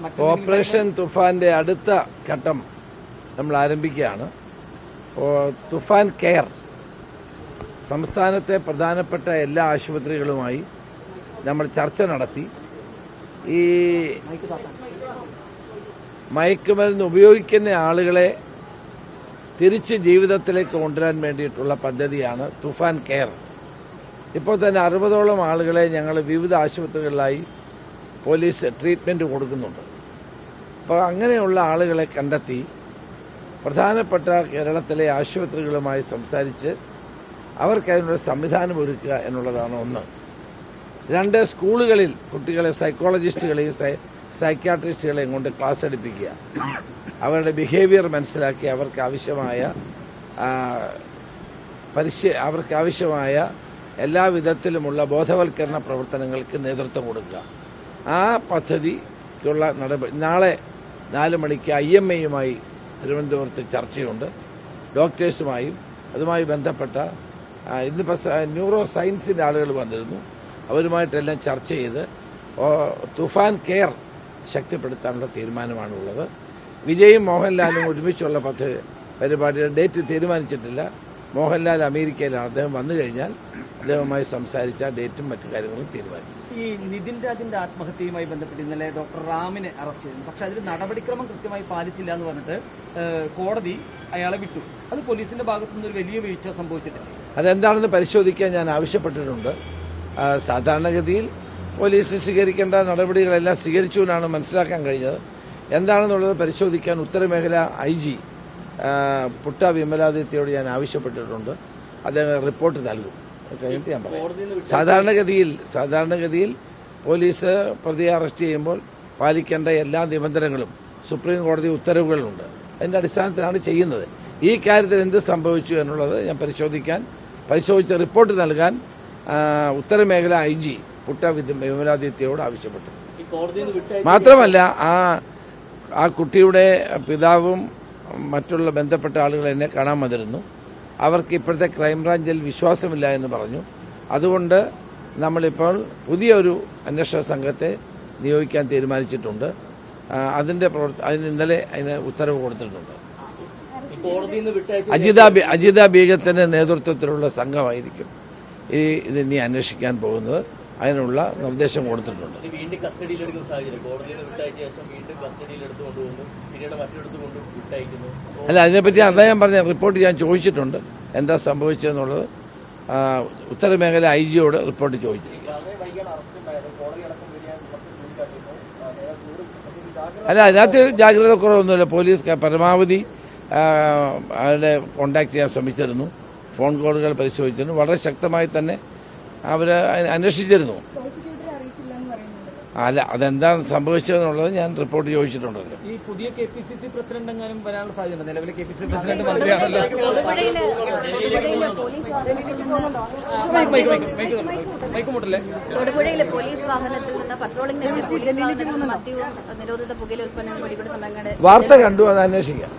Operation തുഫാന്റെ അടുത്ത ഘട്ടം നമ്മൾ ആരംഭിക്കുകയാണ്. തുഫാൻ കെയർ സംസ്ഥാനത്തെ പ്രധാനപ്പെട്ട എല്ലാ ആശുപത്രികളുമായി നമ്മൾ ചർച്ച നടത്തി. ഈ മയക്കുമരുന്ന് ഉപയോഗിക്കുന്ന ആളുകളെ തിരിച്ച് ജീവിതത്തിലേക്ക് കൊണ്ടുവരാൻ വേണ്ടിയിട്ടുള്ള പദ്ധതിയാണ് തുഫാൻ കെയർ. ഇപ്പോൾ തന്നെ 60ഓളം ആളുകളെ ഞങ്ങൾ വിവിധ ആശുപത്രികളിലായി പോലീസ് ട്രീറ്റ്മെൻറ്റ് കൊടുക്കുന്നുണ്ട്. അപ്പോൾ അങ്ങനെയുള്ള ആളുകളെ കണ്ടെത്തി പ്രധാനപ്പെട്ട കേരളത്തിലെ ആശുപത്രികളുമായി സംസാരിച്ച് അവർക്ക് അതിനുള്ള സംവിധാനം ഒരുക്കുക എന്നുള്ളതാണ് ഒന്ന്. 2, സ്കൂളുകളിൽ കുട്ടികളെ സൈക്കോളജിസ്റ്റുകളെയും സൈക്യാട്രിസ്റ്റുകളെയും കൊണ്ട് ക്ലാസ് എടുപ്പിക്കുക, അവരുടെ ബിഹേവിയർ മനസ്സിലാക്കി അവർക്ക് ആവശ്യമായ എല്ലാ വിധത്തിലുമുള്ള ബോധവൽക്കരണ പ്രവർത്തനങ്ങൾക്ക് നേതൃത്വം കൊടുക്കുക. ആ പദ്ധതിക്കുള്ള നാളെ 4 മണിക്ക് IMAയുമായി തിരുവനന്തപുരത്ത് ചർച്ചയുണ്ട്. ഡോക്ടേഴ്സുമായും അതുമായി ബന്ധപ്പെട്ട ഇന്നിപ്പോൾ ന്യൂറോ സയൻസിൻ്റെ ആളുകൾ വന്നിരുന്നു. അവരുമായിട്ടെല്ലാം ചർച്ച ചെയ്ത് തുഫാൻ കെയർ ശക്തിപ്പെടുത്താനുള്ള തീരുമാനമാണുള്ളത്. വിജയും മോഹൻലാലും ഒരുമിച്ചുള്ള പരിപാടിയുടെ ഡേറ്റ് തീരുമാനിച്ചിട്ടില്ല. മോഹൻലാൽ അമേരിക്കയിലാണ്. അദ്ദേഹം വന്നു കഴിഞ്ഞാൽ അദ്ദേഹവുമായി സംസാരിച്ച ഡേറ്റും മറ്റു കാര്യങ്ങളും തീരുമാനിക്കും. ഈ നിതിൻ രാജിന്റെ ആത്മഹത്യയുമായി ബന്ധപ്പെട്ട് ഇന്നലെ ഡോക്ടർ റാമിനെ അറസ്റ്റ് ചെയ്തു. പക്ഷെ അതിൽ നടപടിക്രമം കൃത്യമായി പാലിച്ചില്ല എന്ന് പറഞ്ഞിട്ട് കോടതി അയാളെ വിട്ടു. അത് പോലീസിന്റെ ഭാഗത്തുനിന്ന് ഒരു വലിയ വീഴ്ച സംഭവിച്ചിട്ടില്ല. അതെന്താണെന്ന് പരിശോധിക്കാൻ ഞാൻ ആവശ്യപ്പെട്ടിട്ടുണ്ട്. സാധാരണഗതിയിൽ പോലീസ് സ്വീകരിക്കേണ്ട നടപടികളെല്ലാം സ്വീകരിച്ചു എന്നാണ് മനസ്സിലാക്കാൻ കഴിഞ്ഞത്. എന്താണെന്നുള്ളത് പരിശോധിക്കാൻ ഉത്തരമേഖല IG പുട്ട വിമലാദിത്യയോട് ഞാൻ ആവശ്യപ്പെട്ടിട്ടുണ്ട്. അദ്ദേഹം റിപ്പോർട്ട് നൽകും. കഴിഞ്ഞിട്ട് ഞാൻ പറയാം. സാധാരണഗതിയിൽ പോലീസ് പ്രതിയെ അറസ്റ്റ് ചെയ്യുമ്പോൾ പാലിക്കേണ്ട എല്ലാ നിബന്ധനകളും സുപ്രീം കോടതി ഉത്തരവുകളുണ്ട്. അതിന്റെ അടിസ്ഥാനത്തിലാണ് ചെയ്യുന്നത്. ഈ കാര്യത്തിൽ എന്ത് സംഭവിച്ചു എന്നുള്ളത് ഞാൻ പരിശോധിച്ച് റിപ്പോർട്ട് നൽകാൻ ഉത്തരമേഖല IG പുട്ട വിമലാദിത്യയോട് ആവശ്യപ്പെട്ടു. മാത്രമല്ല ആ കുട്ടിയുടെ പിതാവും മറ്റുള്ള ബന്ധപ്പെട്ട ആളുകൾ എന്നെ കാണാൻ വന്നിരുന്നു. അവർക്ക് ഇപ്പോഴത്തെ ക്രൈംബ്രാഞ്ചിൽ വിശ്വാസമില്ല എന്ന് പറഞ്ഞു. അതുകൊണ്ട് നമ്മളിപ്പോൾ പുതിയൊരു അന്വേഷണ സംഘത്തെ നിയോഗിക്കാൻ തീരുമാനിച്ചിട്ടുണ്ട്. അതിന് ഇന്നലെ അതിന് ഉത്തരവ് കൊടുത്തിട്ടുണ്ട്. അജിത ബീഗത്തിന്റെ നേതൃത്വത്തിലുള്ള സംഘമായിരിക്കും ഇതിനി അന്വേഷിക്കാൻ പോകുന്നത്. അതിനുള്ള നിർദ്ദേശം കൊടുത്തിട്ടുണ്ട്. അല്ല, അതിനെപ്പറ്റി അദ്ദേഹം പറഞ്ഞ റിപ്പോർട്ട് ഞാൻ ചോദിച്ചിട്ടുണ്ട്. എന്താ സംഭവിച്ചതെന്നുള്ളത് ഉത്തരമേഖല IGയോട് റിപ്പോർട്ട് ചോദിച്ചിട്ടുണ്ട്. അല്ല, അതിനകത്ത് ജാഗ്രത കുറവൊന്നുമില്ല. പോലീസ് പരമാവധി അവരെ കോണ്ടാക്ട് ചെയ്യാൻ ശ്രമിച്ചിരുന്നു. ഫോൺ കോളുകൾ പരിശോധിച്ചിരുന്നു. വളരെ ശക്തമായി തന്നെ അവർ അന്വേഷിച്ചിരുന്നു. അല്ല, അതെന്താണ് സംഭവിച്ചതെന്നുള്ളത് ഞാൻ റിപ്പോർട്ട് ചോദിച്ചിട്ടുണ്ടല്ലോ. ഈ പുതിയ KPCC പ്രസിഡന്റ് എങ്ങാനും വരാനുള്ള സാധ്യത നിലവിലെ KPCC പ്രസിഡന്റ് മന്ത്രിയാണല്ലോ. തൊടുപുഴയിലെ പോലീസ് വാഹനത്തിൽ നിന്ന് പട്രോളിംഗ് പോലീസ് വാഹനത്തിൽ നിന്ന് മദ്യവും നിരോധിത പുകയില ഉൽപ്പന്നങ്ങളും പിടികൂടിയ സംഭവങ്ങളുടെ വാർത്ത കണ്ടു. അത് അന്വേഷിക്കാം.